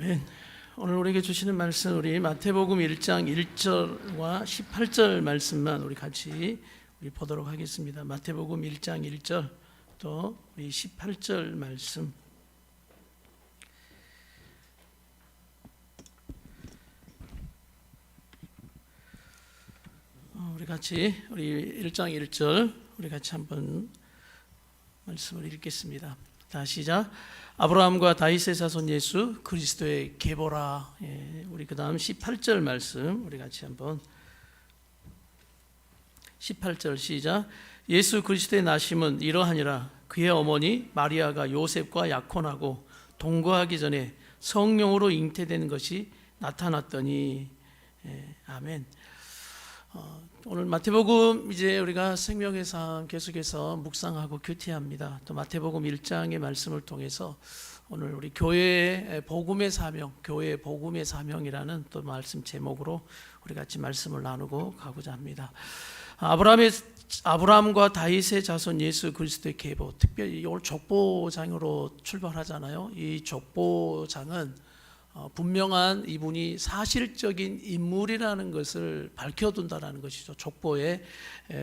아멘. 오늘 우리에게 주시는 말씀, 우리 마태복음 1장 1절과 18절 말씀만 우리 같이 보도록 하겠습니다. 마태복음 1장 1절 또 우리 18절 말씀. 우리 같이 우리 1장 1절 우리 같이 한번 말씀을 읽겠습니다. 다시 시작. 아브라함과 다윗의 자손 예수 그리스도의 계보라. 우리 그 다음 18절 말씀 우리 같이 한번 18절 시작. 예수 그리스도의 나심은 이러하니라. 그의 어머니 마리아가 요셉과 약혼하고 동거하기 전에 성령으로 잉태되는 것이 나타났더니. 아멘. 오늘 마태복음 이제 우리가 생명의 삶 계속해서 묵상하고 교태합니다. 또 마태복음 1장의 말씀을 통해서 오늘 우리 교회의 복음의 사명, 교회의 복음의 사명이라는 또 말씀 제목으로 우리 같이 말씀을 나누고 가고자 합니다. 아브라함과 다윗의 자손 예수 그리스도의 계보, 특별히 오늘 족보장으로 출발하잖아요. 이 족보장은 분명한 이분이 사실적인 인물이라는 것을 밝혀둔다라는 것이죠. 족보에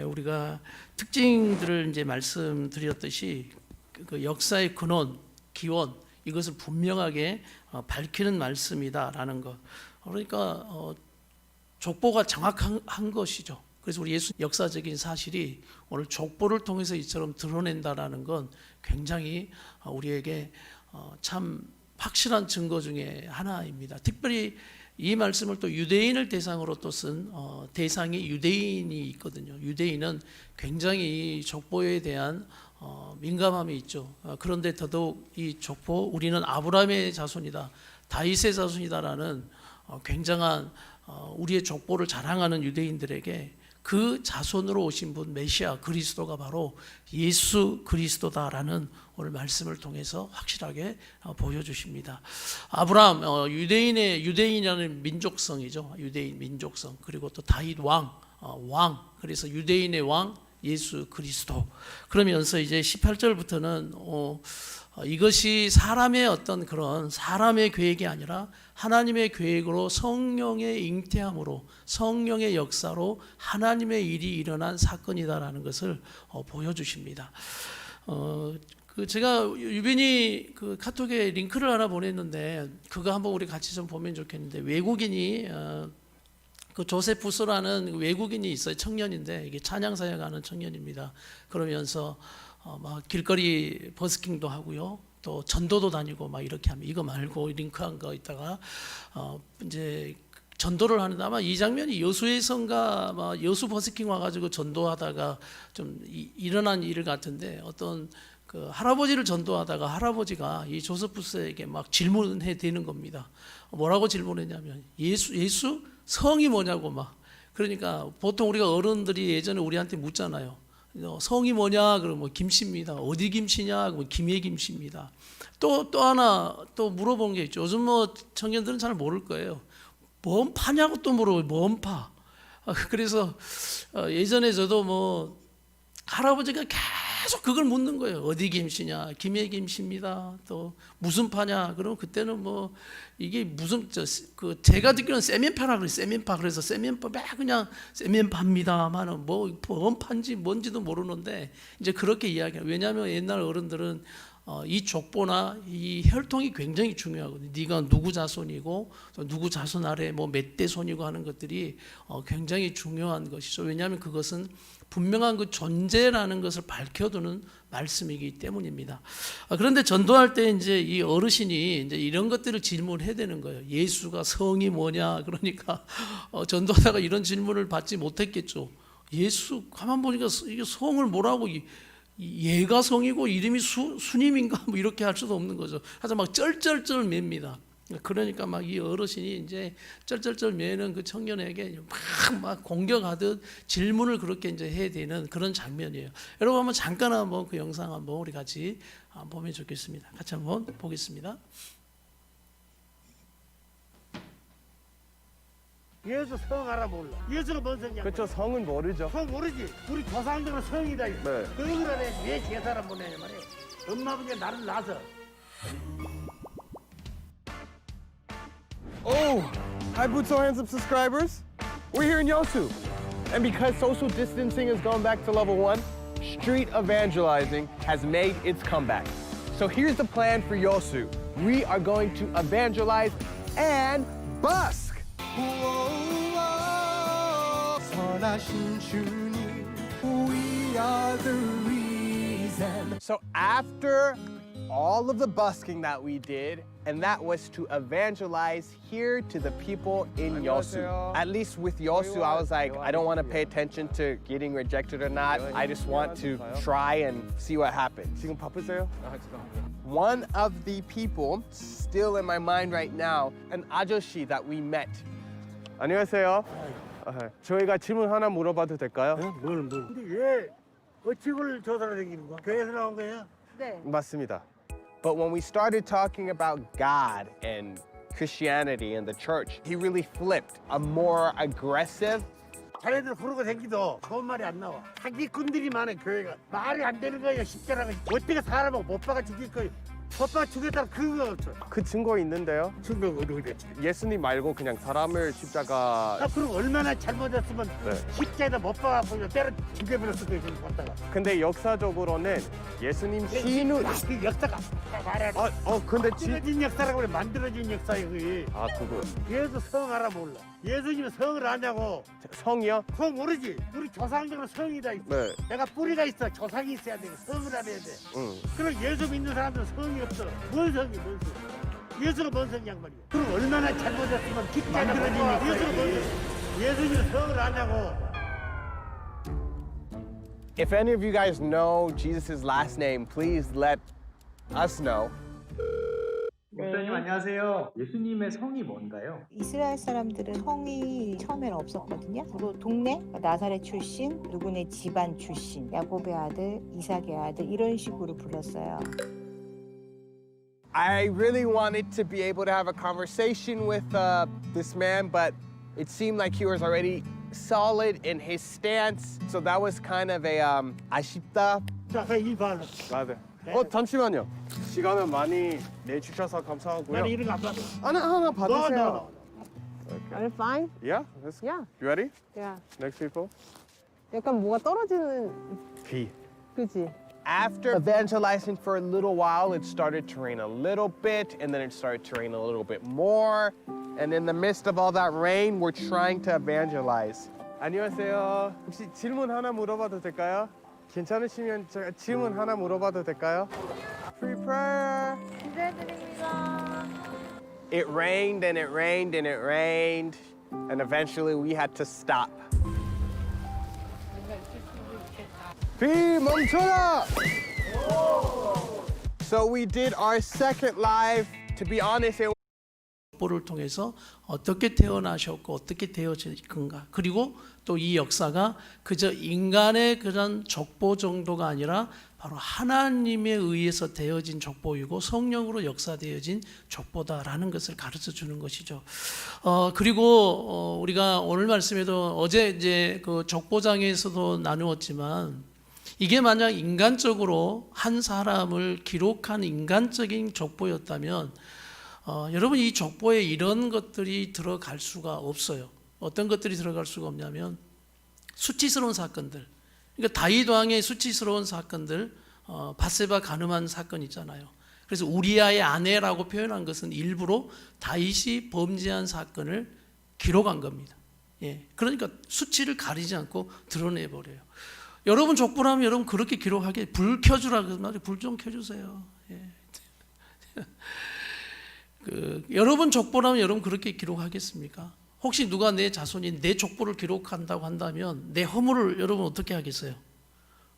우리가 특징들을 이제 말씀드렸듯이 그 역사의 근원, 기원 이것을 분명하게 밝히는 말씀이다라는 것. 그러니까 족보가 정확한 것이죠. 그래서 우리 예수 역사적인 사실이 오늘 족보를 통해서 이처럼 드러낸다라는 건 굉장히 우리에게 참 확실한 증거 중에 하나입니다. 특별히 이 말씀을 또 유대인을 대상으로 또 쓴 대상이 유대인이 있거든요. 유대인은 굉장히 이 족보에 대한 민감함이 있죠. 그런데 더더욱 이 족보, 우리는 아브라함의 자손이다, 다윗의 자손이다라는 굉장한 우리의 족보를 자랑하는 유대인들에게 그 자손으로 오신 분 메시아 그리스도가 바로 예수 그리스도다라는 오늘 말씀을 통해서 확실하게 보여주십니다. 아브라함 유대인이라는 민족성이죠. 유대인 민족성. 그리고 또 다윗 왕. 그래서 유대인의 왕 예수 그리스도. 그러면서 이제 18절부터는 이것이 사람의 어떤 그런 사람의 계획이 아니라 하나님의 계획으로 성령의 잉태함으로 성령의 역사로 하나님의 일이 일어난 사건이다라는 것을 보여주십니다. 제가 유빈이 그 카톡에 링크를 하나 보냈는데 그거 한번 우리 같이 좀 보면 좋겠는데, 외국인이 그 조세푸스라는 외국인이 있어요. 청년인데 이게 찬양사에 가는 청년입니다. 그러면서 막 길거리 버스킹도 하고요. 또 전도도 다니고 막 이렇게 하면, 이거 말고 링크한 거 있다가 이제 전도를 하는데 아마 이 장면이 여수에선가 막 여수 버스킹 와가지고 전도하다가 좀 일어난 일 같은데, 어떤 그 할아버지를 전도하다가 할아버지가 이 조세푸스에게 막 질문해 대는 겁니다. 뭐라고 질문했냐면 예수 성이 뭐냐고 막. 그러니까 보통 우리가 어른들이 예전에 우리한테 묻잖아요. 성이 뭐냐? 그러면 뭐 김씨입니다. 어디 김씨냐? 그러면 김해 김씨입니다. 또 하나 또 물어보는 게 있죠. 요즘 뭐 청년들은 잘 모를 거예요. 뭔 파냐고 또 물어봐요. 뭔 파? 그래서 예전에 저도 뭐 할아버지가 계속 그걸 묻는 거예요. 어디 김씨냐? 김해 김씨입니다. 또 무슨 파냐? 그럼 그때는 뭐 이게 무슨 제가 듣기로는 세면파라 그래요. 세면파. 그래서 세면파 그냥 세면파입니다만은 뭐 파인지 뭔지도 모르는데 이제 그렇게 이야기해요. 왜냐하면 옛날 어른들은 이 족보나 이 혈통이 굉장히 중요하거든요. 네가 누구 자손이고 누구 자손 아래 뭐 몇 대 손이고 하는 것들이 굉장히 중요한 것이죠. 왜냐하면 그것은 분명한 그 존재라는 것을 밝혀두는 말씀이기 때문입니다. 그런데 전도할 때 이제 이 어르신이 이제 이런 것들을 질문해야 되는 거예요. 예수가 성이 뭐냐? 그러니까 전도하다가 이런 질문을 받지 못했겠죠. 예수 가만 보니까 이게 성을 뭐라고, 얘가 성이고 이름이 수님인가 뭐 이렇게 할 수도 없는 거죠. 하여튼 막 쩔쩔쩔 맵니다. 그러니까 막 이 어르신이 이제 쩔쩔쩔 매는 그 청년에게 막 공격하듯 질문을 그렇게 이제 해야 되는 그런 장면이에요. 여러분 한번 잠깐 한번 그 영상 한번 우리 같이 보면 좋겠습니다. 같이 한번 보겠습니다. 예수 성 알아 몰라. 예수가 뭔 성이야? 그렇죠. 성은 모르죠. 성 모르지. 우리 조상들은 성이다. 네. 그러니까 왜 제사를 보내냐 말이야. 엄마 아버지가 나를 낳아서 Oh, hi Boots So Handsome subscribers. We're here in Yosu. And because social distancing has gone back to level 1, street evangelizing has made its comeback. So here's the plan for Yosu. We are going to evangelize and busk. We are the reason. So after all of the busking that we did, and that was to evangelize here to the people in Yosu. At least with Yosu, I was like, I don't want to pay attention to getting rejected or not. I just want to try and see what happens. 지금 바쁘세요? One of the people still in my mind right now, an 아저씨 that we met. 안녕하세요. 저희가 질문 하나 물어봐도 될까요? 뭘. 근데 왜 어찌를 조사를 다니는 거야? 교회에서 나온 거야? 네. 맞습니다. But when we started talking about God and Christianity and the church, he really flipped. A more aggressive. 자네들 부르고 다니도 좋은 말이 안 나와. 사기꾼들이 많아 교회가. 말이 안 되는 거야 십자가가. 어떻게 사람을 못 박아 죽일 거야. 못 박아 죽였다는 근거가 없어. 그 증거 있는데요. 증거가 어디 있지? 예수님 말고 그냥 사람을 십자가. 그럼 얼마나 잘못했으면 네. 십자에다 못 박아서 때려 죽여버렸을 거야 그걸 갖다가. 근데 역사적으로는 예수님 신우. 그 역사가 말해. 근데 만들어진 역사라고 그래. 만들어진 역사야 그게. 그거 예수 성 알아 몰라. 예수님은 성을 아냐고. 성이요? 성 모르지. 우리 조상들은 성이 다 있어. 네. 내가 뿌리가 있어. 조상이 있어야 돼. 성을 알아야 돼. 응. 그럼 예수 믿는 사람들은 성이 없어. 뭔 성이 뭔 성? 예수가 뭔 성이 양말이야. 그럼 얼마나 잘못했으면 만들어진 예수가 뭔 성? 예수님은 성을 아냐고. If any of you guys know Jesus' last name, please let us know. 목사님 안녕하세요. 예수님의 성이 뭔가요? 이스라엘 사람들은 성이 처음에는 없었거든요. 주로 동네, 나사렛 출신, 누구네 집안 출신, 야곱의 아들, 이삭의 아들 이런 식으로 불렀어요. I really wanted to be able to have a conversation with this man, but it seemed like he was already solid in his stance. So that was kind of a 아쉽다. 자, 이 봐. 맞아. 잠시만요. 시간을 많이 내주셔서 감사하고요. 나는 이런 거안 받아. 하나 받으세요. 너. Are you fine? Yeah? Let's, Yeah. You ready? Yeah. Next people? 약간 뭐가 떨어지는 B. 그지? After evangelizing for a little while, it started to rain a little bit, and then it started to rain a little bit more. And in the midst of all that rain, we're trying to evangelize. 안녕하세요. 혹시 질문 하나 물어봐도 될까요? 괜찮으시면 제가 질문 하나 물어봐도 될까요? Free prayer. 기대드립니다. It rained and it rained and it rained, and eventually we had to stop. 비 멈춰라! So we did our second live. To be honest, it 족보를 통해서 어떻게 태어나셨고 어떻게 되어질 건가. 그리고 또 이 역사가 그저 인간의 그런 족보 정도가 아니라 바로 하나님에 의해서 되어진 족보이고 성령으로 역사되어진 족보다라는 것을 가르쳐 주는 것이죠. 그리고 우리가 오늘 말씀에도 어제 이제 그 족보장에서도 나누었지만 이게 만약 인간적으로 한 사람을 기록한 인간적인 족보였다면 여러분 이 족보에 이런 것들이 들어갈 수가 없어요. 어떤 것들이 들어갈 수가 없냐면 수치스러운 사건들. 그러니까 다윗 왕의 수치스러운 사건들, 밧세바 간음한 사건 있잖아요. 그래서 우리아의 아내라고 표현한 것은 일부러 다윗이 범죄한 사건을 기록한 겁니다. 예, 그러니까 수치를 가리지 않고 드러내 버려요. 여러분 족보라면 여러분 그렇게 기록하게 불 켜주라 그 말이 불 좀 켜주세요. 예. 여러분 족보라면 여러분 그렇게 기록하겠습니까? 혹시 누가 내 자손이 내 족보를 기록한다고 한다면 내 허물을 여러분 어떻게 하겠어요?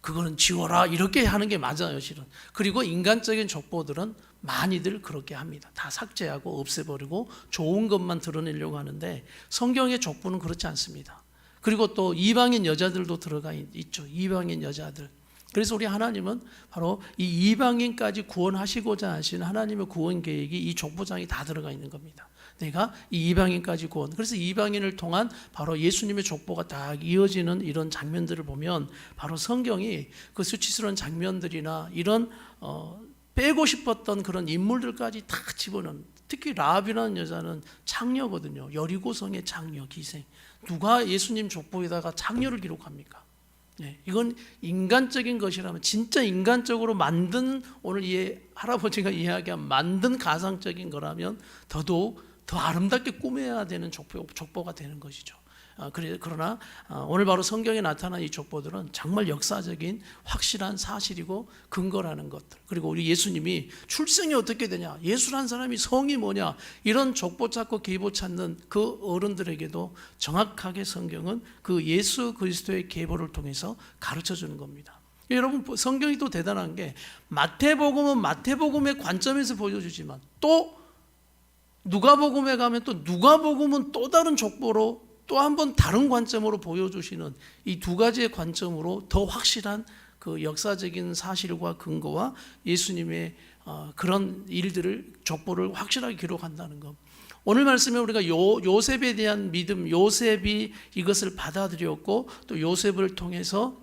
그거는 지워라 이렇게 하는 게 맞아요 실은. 그리고 인간적인 족보들은 많이들 그렇게 합니다. 다 삭제하고 없애버리고 좋은 것만 드러내려고 하는데 성경의 족보는 그렇지 않습니다. 그리고 또 이방인 여자들도 들어가 있죠. 이방인 여자들. 그래서 우리 하나님은 바로 이 이방인까지 구원하시고자 하신 하나님의 구원 계획이 이 족보장이 다 들어가 있는 겁니다. 내가 이 이방인까지 구원. 그래서 이방인을 통한 바로 예수님의 족보가 딱 이어지는 이런 장면들을 보면 바로 성경이 그 수치스러운 장면들이나 이런 빼고 싶었던 그런 인물들까지 다 집어넣는. 특히 라합이라는 여자는 창녀거든요. 여리고성의 창녀 기생. 누가 예수님 족보에다가 창녀를 기록합니까? 네, 이건 인간적인 것이라면 진짜 인간적으로 만든 오늘 이 할아버지가 이야기한 만든 가상적인 거라면 더더욱 더 아름답게 꾸며야 되는 족보가 되는 것이죠. 그러나 오늘 바로 성경에 나타난 이 족보들은 정말 역사적인 확실한 사실이고 근거라는 것들. 그리고 우리 예수님이 출생이 어떻게 되냐, 예수란 사람이 성이 뭐냐, 이런 족보 찾고 계보 찾는 그 어른들에게도 정확하게 성경은 그 예수 그리스도의 계보를 통해서 가르쳐 주는 겁니다. 여러분, 성경이 또 대단한 게 마태복음은 마태복음의 관점에서 보여주지만 또 누가복음에 가면 또 누가복음은 또 다른 족보로 또 한 번 다른 관점으로 보여주시는 이 두 가지의 관점으로 더 확실한 그 역사적인 사실과 근거와 예수님의 그런 일들을 족보를 확실하게 기록한다는 것. 오늘 말씀에 우리가 요셉에 대한 믿음, 요셉이 이것을 받아들였고 또 요셉을 통해서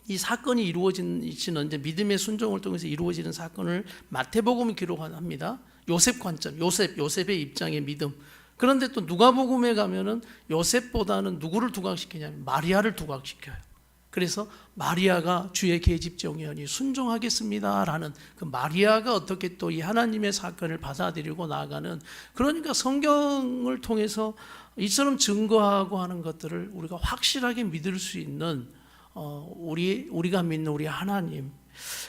이 사건이 이루어지는 이제 믿음의 순종을 통해서 이루어지는 사건을 마태복음이 기록합니다. 요셉 관점, 요셉의 입장의 믿음. 그런데 또 누가복음에 가면은 요셉보다는 누구를 두각시키냐면 마리아를 두각시켜요. 그래서 마리아가 주의 계집종이오니 순종하겠습니다라는 그 마리아가 어떻게 또 이 하나님의 사건을 받아들이고 나아가는, 그러니까 성경을 통해서 이처럼 증거하고 하는 것들을 우리가 확실하게 믿을 수 있는 우리가 믿는 우리 하나님.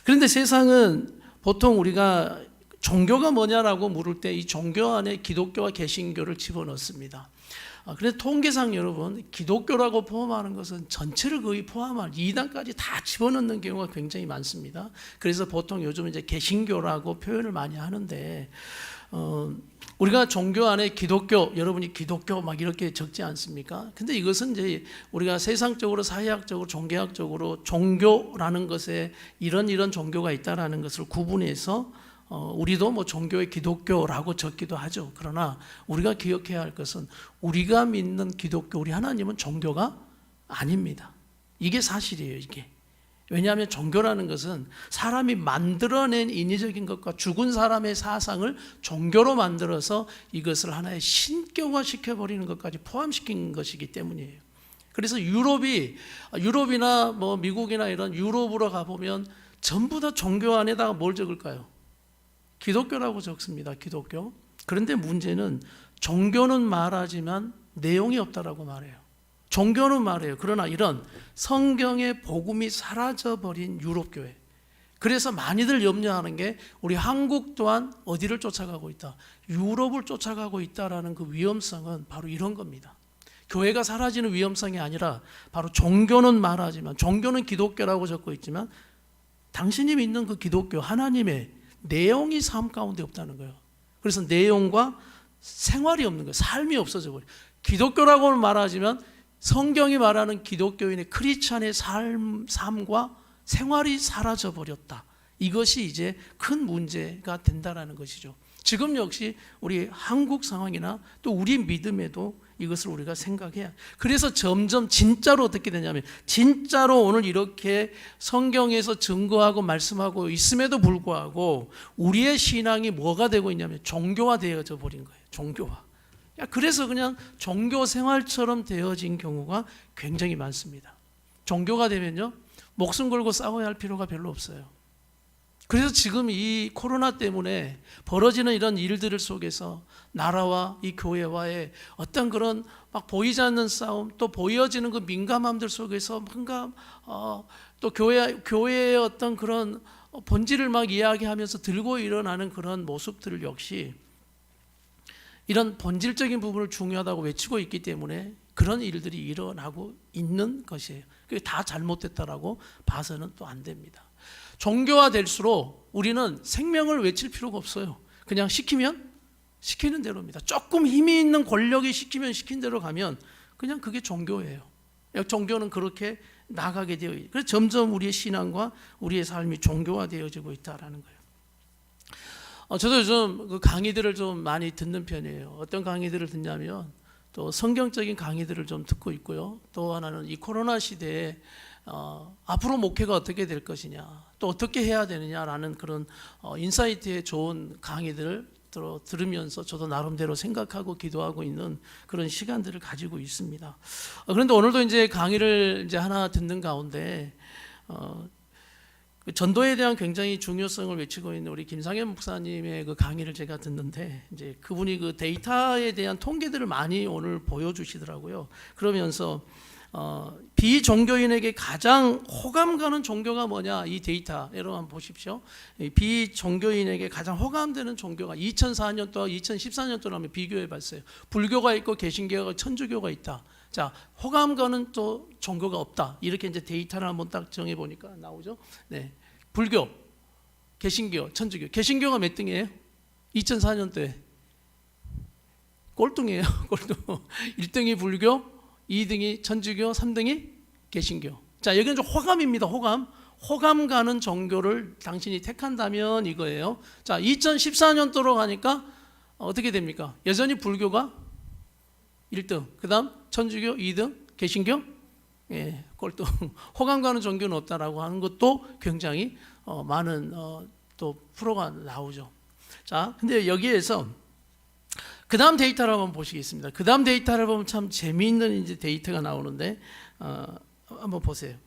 그런데 세상은 보통 우리가 종교가 뭐냐라고 물을 때 이 종교 안에 기독교와 개신교를 집어넣습니다. 그래서 통계상 여러분, 기독교라고 포함하는 것은 전체를 거의 포함한 이단까지 다 집어넣는 경우가 굉장히 많습니다. 그래서 보통 요즘 이제 개신교라고 표현을 많이 하는데, 우리가 종교 안에 기독교, 여러분이 기독교 막 이렇게 적지 않습니까? 근데 이것은 이제 우리가 세상적으로, 사회학적으로, 종교학적으로 종교라는 것에 이런 종교가 있다라는 것을 구분해서 우리도 뭐 종교의 기독교라고 적기도 하죠. 그러나 우리가 기억해야 할 것은 우리가 믿는 기독교, 우리 하나님은 종교가 아닙니다. 이게 사실이에요, 이게. 왜냐하면 종교라는 것은 사람이 만들어낸 인위적인 것과 죽은 사람의 사상을 종교로 만들어서 이것을 하나의 신격화 시켜버리는 것까지 포함시킨 것이기 때문이에요. 그래서 유럽이나 뭐 미국이나 이런 유럽으로 가보면 전부 다 종교 안에다가 뭘 적을까요? 기독교라고 적습니다. 기독교. 그런데 문제는 종교는 말하지만 내용이 없다라고 말해요. 종교는 말해요. 그러나 이런 성경의 복음이 사라져버린 유럽교회. 그래서 많이들 염려하는 게 우리 한국 또한 어디를 쫓아가고 있다? 유럽을 쫓아가고 있다라는 그 위험성은 바로 이런 겁니다. 교회가 사라지는 위험성이 아니라 바로 종교는 말하지만, 종교는 기독교라고 적고 있지만 당신이 믿는 그 기독교, 하나님의 내용이 삶 가운데 없다는 거예요. 그래서 내용과 생활이 없는 거예요. 삶이 없어져 버려요. 기독교라고는 말하지만 성경이 말하는 기독교인의 크리스찬의 삶과 생활이 사라져 버렸다. 이것이 이제 큰 문제가 된다라는 것이죠. 지금 역시 우리 한국 상황이나 또 우리 믿음에도 이것을 우리가 생각해야. 그래서 점점 진짜로 어떻게 되냐면, 진짜로 오늘 이렇게 성경에서 증거하고 말씀하고 있음에도 불구하고 우리의 신앙이 뭐가 되고 있냐면 종교화 되어져 버린 거예요. 종교화. 그래서 그냥 종교 생활처럼 되어진 경우가 굉장히 많습니다. 종교가 되면요, 목숨 걸고 싸워야 할 필요가 별로 없어요. 그래서 지금 이 코로나 때문에 벌어지는 이런 일들 속에서 나라와 이 교회와의 어떤 그런 막 보이지 않는 싸움, 또 보여지는 그 민감함들 속에서 뭔가 또 교회의 어떤 그런 본질을 막 이야기하면서 들고 일어나는 그런 모습들을 역시 이런 본질적인 부분을 중요하다고 외치고 있기 때문에 그런 일들이 일어나고 있는 것이에요. 그게 다 잘못됐다라고 봐서는 또 안 됩니다. 종교화될수록 우리는 생명을 외칠 필요가 없어요. 그냥 시키면 시키는 대로입니다. 조금 힘이 있는 권력이 시키면 시킨 대로 가면 그냥 그게 종교예요. 종교는 그렇게 나가게 되어 있어요. 그래서 점점 우리의 신앙과 우리의 삶이 종교화되어지고 있다는 거예요. 저도 요즘 그 강의들을 좀 많이 듣는 편이에요. 어떤 강의들을 듣냐면 또 성경적인 강의들을 좀 듣고 있고요. 또 하나는 이 코로나 시대에 앞으로 목회가 어떻게 될 것이냐, 또 어떻게 해야 되느냐라는 그런 인사이트의 좋은 강의들을 들으면서 저도 나름대로 생각하고 기도하고 있는 그런 시간들을 가지고 있습니다. 그런데 오늘도 이제 강의를 이제 하나 듣는 가운데 그 전도에 대한 굉장히 중요성을 외치고 있는 우리 김상현 목사님의 그 강의를 제가 듣는데 이제 그분이 그 데이터에 대한 통계들을 많이 오늘 보여주시더라고요. 그러면서 비종교인에게 가장 호감 가는 종교가 뭐냐, 이 데이터 여러분 한번 보십시오. 비종교인에게 가장 호감되는 종교가 2004년도와 2014년도로 한번 비교해 봤어요. 불교가 있고 개신교가 천주교가 있다. 자, 호감 가는 또 종교가 없다. 이렇게 이제 데이터를 한번 딱 정해 보니까 나오죠. 네, 불교, 개신교, 천주교. 개신교가 몇 등이에요? 2004년도에 꼴등이에요. 꼴등. 1등이 불교, 2등이 천주교, 3등이 개신교. 자, 여기는 좀 호감입니다. 호감 가는 종교를 당신이 택한다면 이거예요. 자, 2014년도로 가니까 어떻게 됩니까? 여전히 불교가 1등, 그 다음 천주교 2등, 개신교 예, 꼴등. 호감 가는 종교는 없다라고 하는 것도 굉장히 많은 또 프로가 나오죠. 자, 근데 여기에서 그 다음 데이터를 한번 보시겠습니다. 그 다음 데이터를 보면 참 재미있는 이제 데이터가 나오는데 한번 보세요.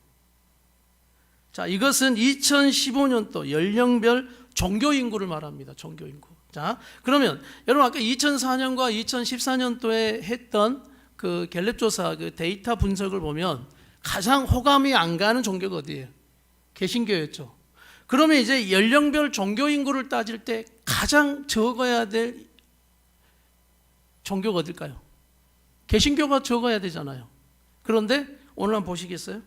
자, 이것은 2015년도 연령별 종교 인구를 말합니다. 종교 인구. 자, 그러면 여러분 아까 2004년과 2014년도에 했던 그 갤럽 조사 그 데이터 분석을 보면 가장 호감이 안 가는 종교가 어디예요? 개신교였죠. 그러면 이제 연령별 종교 인구를 따질 때 가장 적어야 될 종교가 어딜까요? 개신교가 적어야 되잖아요. 그런데 오늘 한번 보시겠어요?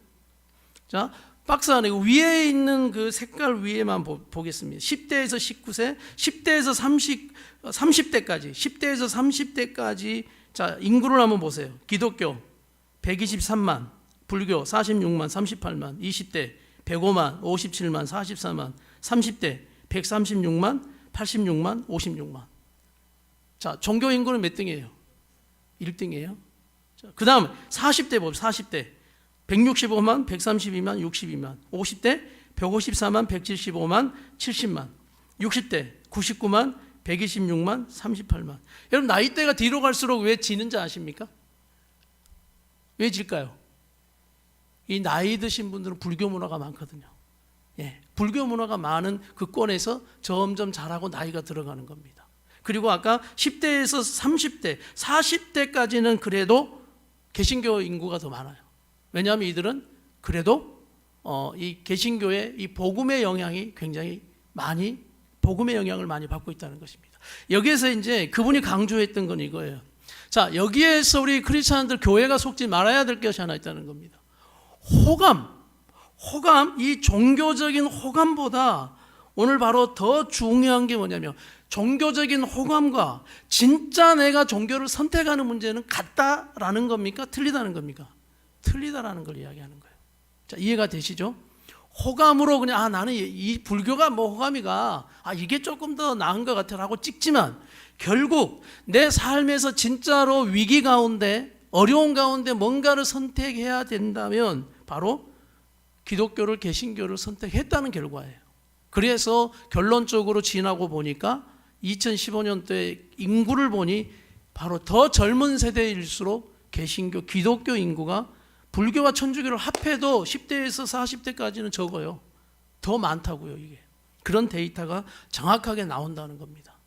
자, 박스 안에 위에 있는 그 색깔 위에만 보겠습니다. 10대에서 19세, 10대에서 30대까지, 10대에서 30대까지 자, 인구를 한번 보세요. 기독교 123만, 불교 46만, 38만, 20대 105만, 57만, 44만, 30대 136만, 86만, 56만. 자, 종교 인구는 몇 등이에요? 1등이에요. 그 다음 40대 봅시다. 40대 165만, 132만, 62만. 50대 154만, 175만, 70만. 60대 99만, 126만, 38만. 여러분 나이대가 뒤로 갈수록 왜 지는지 아십니까? 왜 질까요? 이 나이 드신 분들은 불교 문화가 많거든요. 예, 불교 문화가 많은 그 권에서 점점 자라고 나이가 들어가는 겁니다. 그리고 아까 10대에서 30대, 40대까지는 그래도 개신교 인구가 더 많아요. 왜냐하면 이들은 그래도 이 개신교의 이 복음의 영향이 굉장히 많이 복음의 영향을 많이 받고 있다는 것입니다. 여기에서 이제 그분이 강조했던 건 이거예요. 자, 여기에서 우리 크리스천들 교회가 속지 말아야 될 것이 하나 있다는 겁니다. 호감, 이 종교적인 호감보다 오늘 바로 더 중요한 게 뭐냐면 종교적인 호감과 진짜 내가 종교를 선택하는 문제는 같다라는 겁니까? 틀리다는 겁니까? 틀리다라는 걸 이야기하는 거예요. 자, 이해가 되시죠? 호감으로 그냥 나는 이 불교가 뭐 호감이가 이게 조금 더 나은 것 같아라고 찍지만 결국 내 삶에서 진짜로 위기 가운데 어려운 가운데 뭔가를 선택해야 된다면 바로 기독교를 개신교를 선택했다는 결과예요. 그래서 결론적으로 지나고 보니까 2015년도에 인구를 보니 바로 더 젊은 세대일수록 개신교, 기독교 인구가 불교와 천주교를 합해도 10대에서 40대까지는 적어요. 더 많다고요, 이게. 그런 데이터가 정확하게 나온다는 겁니다.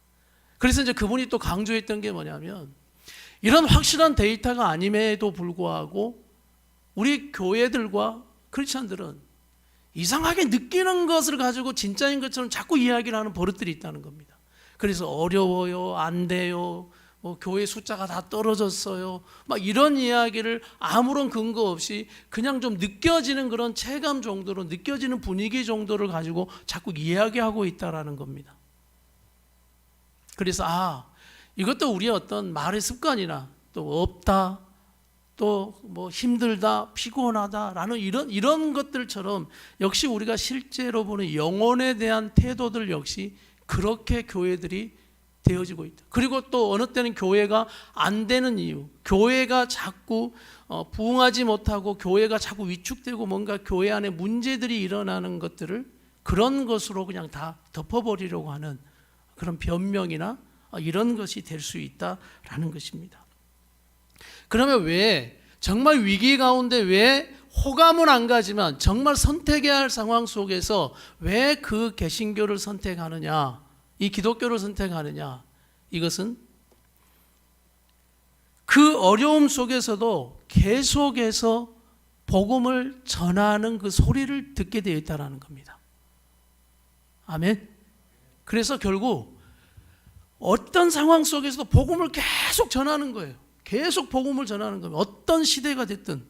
그래서 이제 그분이 또 강조했던 게 뭐냐면 이런 확실한 데이터가 아님에도 불구하고 우리 교회들과 크리스천들은 이상하게 느끼는 것을 가지고 진짜인 것처럼 자꾸 이야기를 하는 버릇들이 있다는 겁니다. 그래서 어려워요, 안 돼요, 뭐 교회 숫자가 다 떨어졌어요, 막 이런 이야기를 아무런 근거 없이 그냥 좀 느껴지는 그런 체감 정도로 느껴지는 분위기 정도를 가지고 자꾸 이야기하고 있다라는 겁니다. 그래서 이것도 우리의 어떤 말의 습관이나 또 없다, 또 뭐 힘들다, 피곤하다라는 이런 것들처럼 역시 우리가 실제로 보는 영혼에 대한 태도들 역시 그렇게 교회들이 되어지고 있다. 그리고 또 어느 때는 교회가 안 되는 이유, 교회가 자꾸 부흥하지 못하고 교회가 자꾸 위축되고 뭔가 교회 안에 문제들이 일어나는 것들을 그런 것으로 그냥 다 덮어버리려고 하는 그런 변명이나 이런 것이 될 수 있다라는 것입니다. 그러면 왜 정말 위기 가운데 왜 호감은 안 가지만 정말 선택해야 할 상황 속에서 왜 그 개신교를 선택하느냐, 이 기독교를 선택하느냐, 이것은 그 어려움 속에서도 계속해서 복음을 전하는 그 소리를 듣게 되어 있다는 겁니다. 아멘. 그래서 결국 어떤 상황 속에서도 복음을 계속 전하는 거예요. 계속 복음을 전하는 겁니다. 어떤 시대가 됐든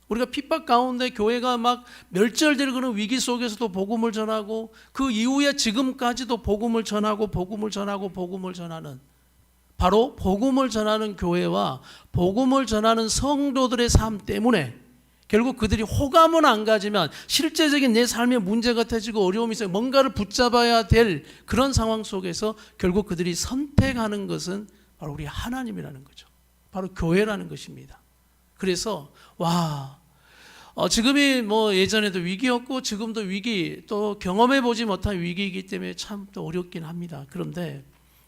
우리가 핍박 가운데 교회가 막 멸절될 그런 위기 속에서도 복음을 전하고 그 이후에 지금까지도 복음을 전하고 복음을 전하고 복음을 전하는, 바로 복음을 전하는 교회와 복음을 전하는 성도들의 삶 때문에 결국 그들이 호감은 안 가지만 실제적인 내 삶에 문제가 터지고 어려움이 있어요. 뭔가를 붙잡아야 될 그런 상황 속에서 결국 그들이 선택하는 것은 바로 우리 하나님이라는 거죠. 바로 교회라는 것입니다. 그래서 지금이 뭐 예전에도 위기였고 지금도 위기, 또 경험해 보지 못한 위기이기 때문에 참 또 어렵긴 합니다. 그런데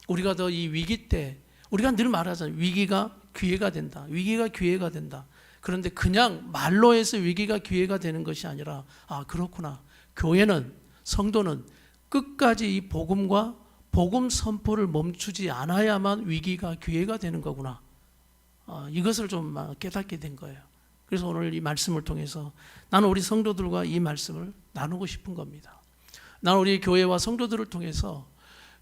우리가 더 이 위기 때 우리가 늘 말하잖아요. 위기가 기회가 된다. 위기가 기회가 된다. 그런데 그냥 말로 해서 위기가 기회가 되는 것이 아니라 그렇구나. 교회는, 성도는 끝까지 이 복음과 복음 선포를 멈추지 않아야만 위기가 기회가 되는 거구나. 이것을 좀 깨닫게 된 거예요. 그래서 오늘 이 말씀을 통해서 나는 우리 성도들과 이 말씀을 나누고 싶은 겁니다. 나는 우리 교회와 성도들을 통해서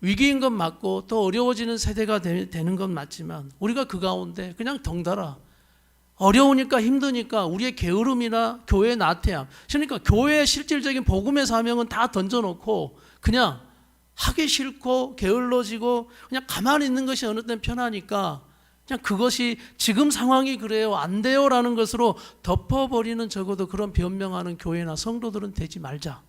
위기인 건 맞고 또 어려워지는 세대가 되는 건 맞지만 우리가 그 가운데 그냥 덩달아 어려우니까 힘드니까 우리의 게으름이나 교회의 나태함, 그러니까 교회의 실질적인 복음의 사명은 다 던져놓고 그냥 하기 싫고 게을러지고 그냥 가만히 있는 것이 어느 때는 편하니까 그냥 그것이 지금 상황이 그래요, 안 돼요 라는 것으로 덮어버리는, 적어도 그런 변명하는 교회나 성도들은 되지 말자.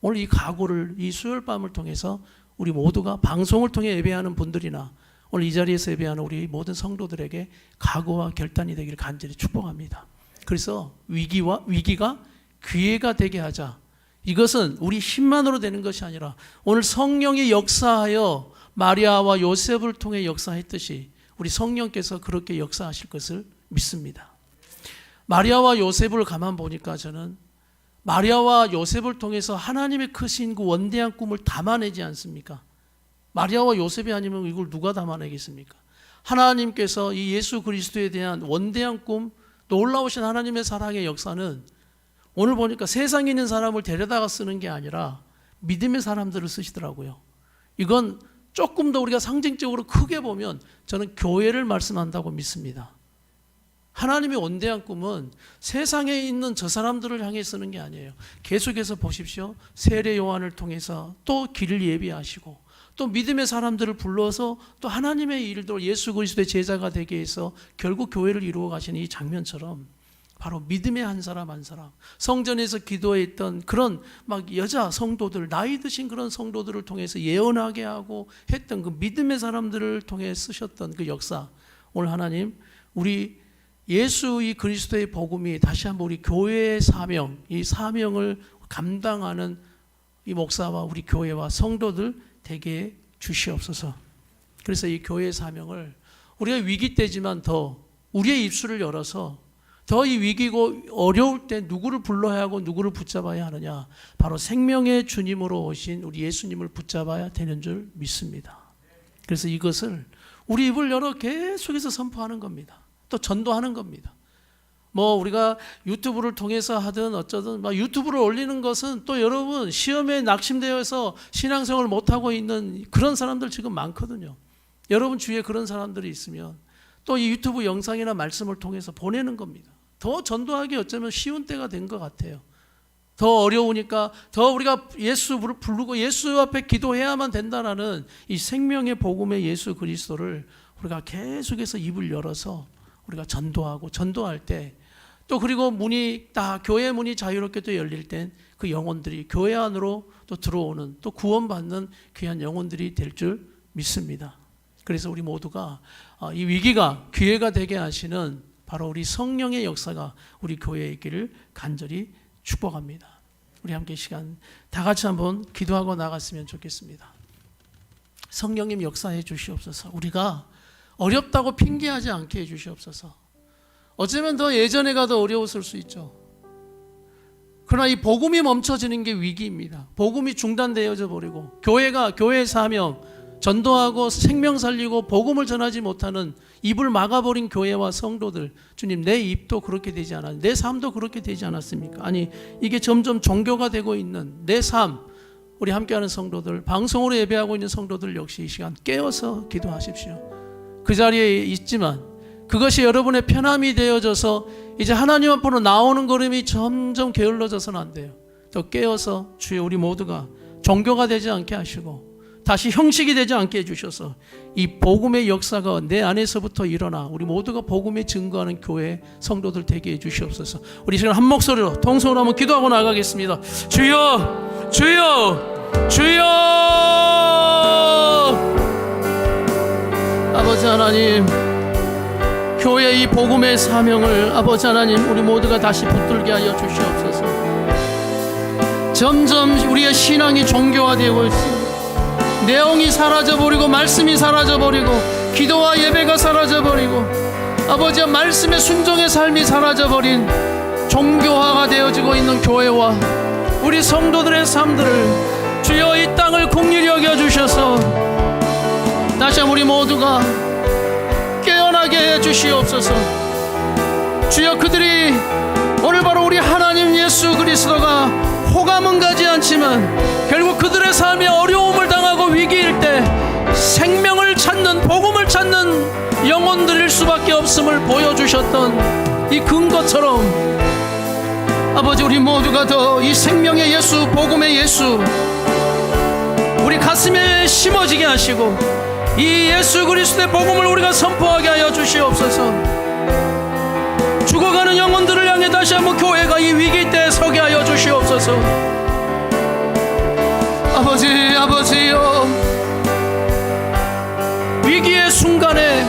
오늘 이 각오를 이 수요일밤을 통해서 우리 모두가 방송을 통해 예배하는 분들이나 오늘 이 자리에서 예배하는 우리 모든 성도들에게 각오와 결단이 되기를 간절히 축복합니다. 그래서 위기가 기회가 되게 하자. 이것은 우리 힘만으로 되는 것이 아니라 오늘 성령이 역사하여 마리아와 요셉을 통해 역사했듯이 우리 성령께서 그렇게 역사하실 것을 믿습니다. 마리아와 요셉을 가만 보니까 저는 마리아와 요셉을 통해서 하나님의 크신 그 원대한 꿈을 담아내지 않습니까? 마리아와 요셉이 아니면 이걸 누가 담아내겠습니까? 하나님께서 이 예수 그리스도에 대한 원대한 꿈, 놀라우신 하나님의 사랑의 역사는 오늘 보니까 세상에 있는 사람을 데려다가 쓰는 게 아니라 믿음의 사람들을 쓰시더라고요. 이건 조금 더 우리가 상징적으로 크게 보면 저는 교회를 말씀한다고 믿습니다. 하나님의 원대한 꿈은 세상에 있는 저 사람들을 향해 쓰는 게 아니에요. 계속해서 보십시오. 세례 요한을 통해서 또 길을 예비하시고 또 믿음의 사람들을 불러서 또 하나님의 일도 예수 그리스도의 제자가 되게 해서 결국 교회를 이루어 가시는 이 장면처럼 바로 믿음의 한 사람 한 사람, 성전에서 기도했던 그런 막 여자 성도들, 나이 드신 그런 성도들을 통해서 예언하게 하고 했던 그 믿음의 사람들을 통해 쓰셨던 그 역사, 오늘 하나님 우리 예수 이 그리스도의 복음이 다시 한번 우리 교회의 사명, 이 사명을 감당하는 이 목사와 우리 교회와 성도들 되게 주시옵소서. 그래서 이 교회의 사명을 우리가 위기 때지만 더 우리의 입술을 열어서 더 이 위기고 어려울 때 누구를 불러야 하고 누구를 붙잡아야 하느냐, 바로 생명의 주님으로 오신 우리 예수님을 붙잡아야 되는 줄 믿습니다. 그래서 이것을 우리 입을 열어 계속해서 선포하는 겁니다. 또 전도하는 겁니다. 뭐 우리가 유튜브를 통해서 하든 어쩌든 막 유튜브를 올리는 것은 또 여러분 시험에 낙심되어서 신앙생활을 못하고 있는 그런 사람들 지금 많거든요. 여러분 주위에 그런 사람들이 있으면 또 이 유튜브 영상이나 말씀을 통해서 보내는 겁니다. 더 전도하기 어쩌면 쉬운 때가 된 것 같아요. 더 어려우니까 더 우리가 예수를 부르고 예수 앞에 기도해야만 된다라는 이 생명의 복음의 예수 그리스도를 우리가 계속해서 입을 열어서 우리가 전도하고, 전도할 때 또 그리고 문이 다 교회 문이 자유롭게 또 열릴 땐 그 영혼들이 교회 안으로 또 들어오는, 또 구원받는 귀한 영혼들이 될 줄 믿습니다. 그래서 우리 모두가 이 위기가 기회가 되게 하시는 바로 우리 성령의 역사가 우리 교회에 있기를 간절히 축복합니다. 우리 함께 시간 다 같이 한번 기도하고 나갔으면 좋겠습니다. 성령님 역사해 주시옵소서. 우리가 어렵다고 핑계하지 않게 해 주시옵소서. 어쩌면 더 예전에가 더 어려웠을 수 있죠. 그러나 이 복음이 멈춰지는 게 위기입니다. 복음이 중단되어져 버리고 교회의 사명, 전도하고 생명 살리고 복음을 전하지 못하는 입을 막아버린 교회와 성도들, 주님 내 입도 그렇게 되지 않았, 내 삶도 그렇게 되지 않았습니까? 아니 이게 점점 종교가 되고 있는 내 삶, 우리 함께하는 성도들, 방송으로 예배하고 있는 성도들 역시 이 시간 깨어서 기도하십시오. 그 자리에 있지만 그것이 여러분의 편함이 되어져서 이제 하나님 앞으로 나오는 걸음이 점점 게을러져서는 안 돼요. 더 깨어서 주여 우리 모두가 종교가 되지 않게 하시고 다시 형식이 되지 않게 해주셔서 이 복음의 역사가 내 안에서부터 일어나 우리 모두가 복음에 증거하는 교회 성도들 되게 해주시옵소서. 우리 지금 한 목소리로 통성으로 한번 기도하고 나가겠습니다. 주여 주여 주여. 아버지 하나님, 교회의 이 복음의 사명을 아버지 하나님 우리 모두가 다시 붙들게 하여 주시옵소서. 점점 우리의 신앙이 종교화되고 있습니다. 내용이 사라져버리고 말씀이 사라져버리고 기도와 예배가 사라져버리고 아버지의 말씀의 순종의 삶이 사라져버린 종교화가 되어지고 있는 교회와 우리 성도들의 삶들을 주여 이 땅을 긍휼히 여겨주셔서 다시 한번 우리 모두가 깨어나게 해주시옵소서. 주여 그들이 오늘 바로 우리 하나님 예수 그리스도가 호감은 가지 않지만 결국 그들의 삶이 어려움을 당하고 위기일 때 생명을 찾는 복음을 찾는 영혼들일 수밖에 없음을 보여주셨던 이 근거처럼 아버지 우리 모두가 더 이 생명의 예수 복음의 예수 우리 가슴에 심어지게 하시고 이 예수 그리스도의 복음을 우리가 선포하게 하여 주시옵소서. 죽어가는 영혼들을 향해 다시 한번 교회가 이 위기 때 서게 하여 주시옵소서. 아버지여, 위기의 순간에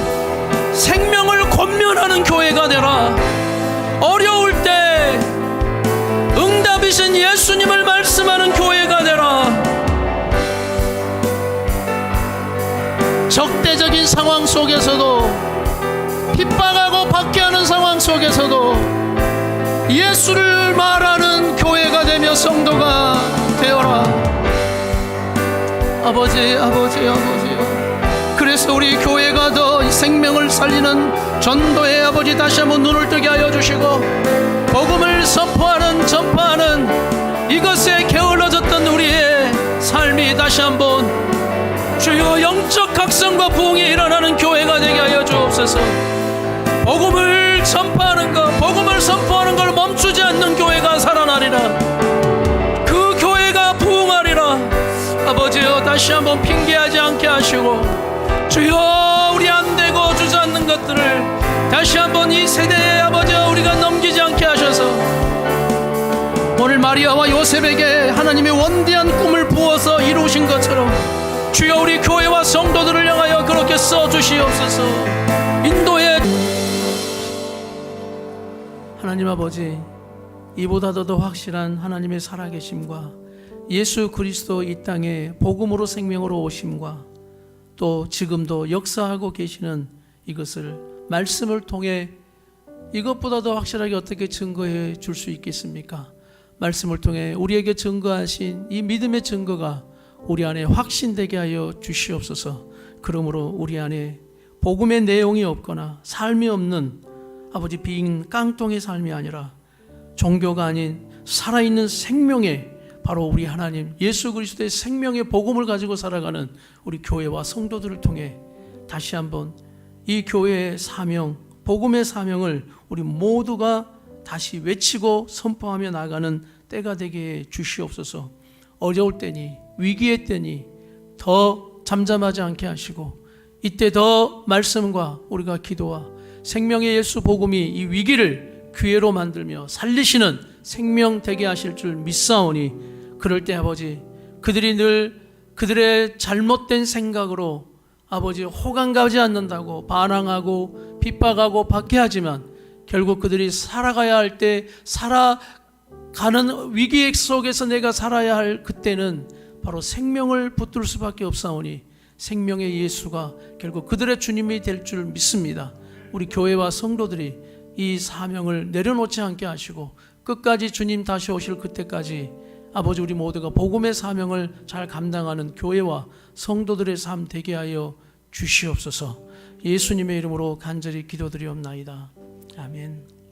생명을 권면하는 교회가 되라. 어려울 때 응답이신 예수님을 말씀하는 교회가 되라. 적대적인 상황 속에서도 핍박하고 박해하는 상황 속에서도 예수를 말하는 교회가 되며 성도가 되어라. 아버지요. 그래서 우리 교회가 더 생명을 살리는 전도의 아버지 다시 한번 눈을 뜨게 하여 주시고 복음을 선포하는 전파하는 이것에 게을러졌던 우리의 삶이 다시 한번 주여 영적 각성과 부흥이 일어나는 교회가 되게 하여 주옵소서. 복음을 전파하는 것, 복음을 선포하는 걸 멈추지 않는 교회가 살아나리라. 그 교회가 부흥하리라. 아버지여 다시 한번 핑계하지 않게 하시고 주여 우리 안 되고 주저앉는 것들을 다시 한번 이 세대에 아버지여 우리가 넘기지 않게 하셔서 오늘 마리아와 요셉에게 하나님의 원대한 꿈을 부어서 이루신 것처럼 주여 우리 교회와 성도들을 향하여 그렇게 써주시옵소서. 인도의 하나님 아버지, 이보다도 더 확실한 하나님의 살아계심과 예수 그리스도 이 땅에 복음으로 생명으로 오심과 또 지금도 역사하고 계시는 이것을 말씀을 통해 이것보다 더 확실하게 어떻게 증거해 줄 수 있겠습니까? 말씀을 통해 우리에게 증거하신 이 믿음의 증거가 우리 안에 확신되게 하여 주시옵소서. 그러므로 우리 안에 복음의 내용이 없거나 삶이 없는 아버지 빈 깡통의 삶이 아니라 종교가 아닌 살아있는 생명의 바로 우리 하나님 예수 그리스도의 생명의 복음을 가지고 살아가는 우리 교회와 성도들을 통해 다시 한번 이 교회의 사명, 복음의 사명을 우리 모두가 다시 외치고 선포하며 나가는 때가 되게 해 주시옵소서. 어려울 때니 위기의 때니 더 잠잠하지 않게 하시고 이때 더 말씀과 우리가 기도와 생명의 예수 복음이 이 위기를 기회로 만들며 살리시는 생명 되게 하실 줄 믿사오니 그럴 때 아버지 그들이 늘 그들의 잘못된 생각으로 아버지 호감 가지 않는다고 반항하고 핍박하고 박해하지만 결국 그들이 살아가야 할 때 살아가는 위기 속에서 내가 살아야 할 그때는 바로 생명을 붙들 수밖에 없사오니 생명의 예수가 결국 그들의 주님이 될 줄 믿습니다. 우리 교회와 성도들이 이 사명을 내려놓지 않게 하시고 끝까지 주님 다시 오실 그때까지 아버지 우리 모두가 복음의 사명을 잘 감당하는 교회와 성도들의 삶 되게 하여 주시옵소서. 예수님의 이름으로 간절히 기도드리옵나이다. 아멘.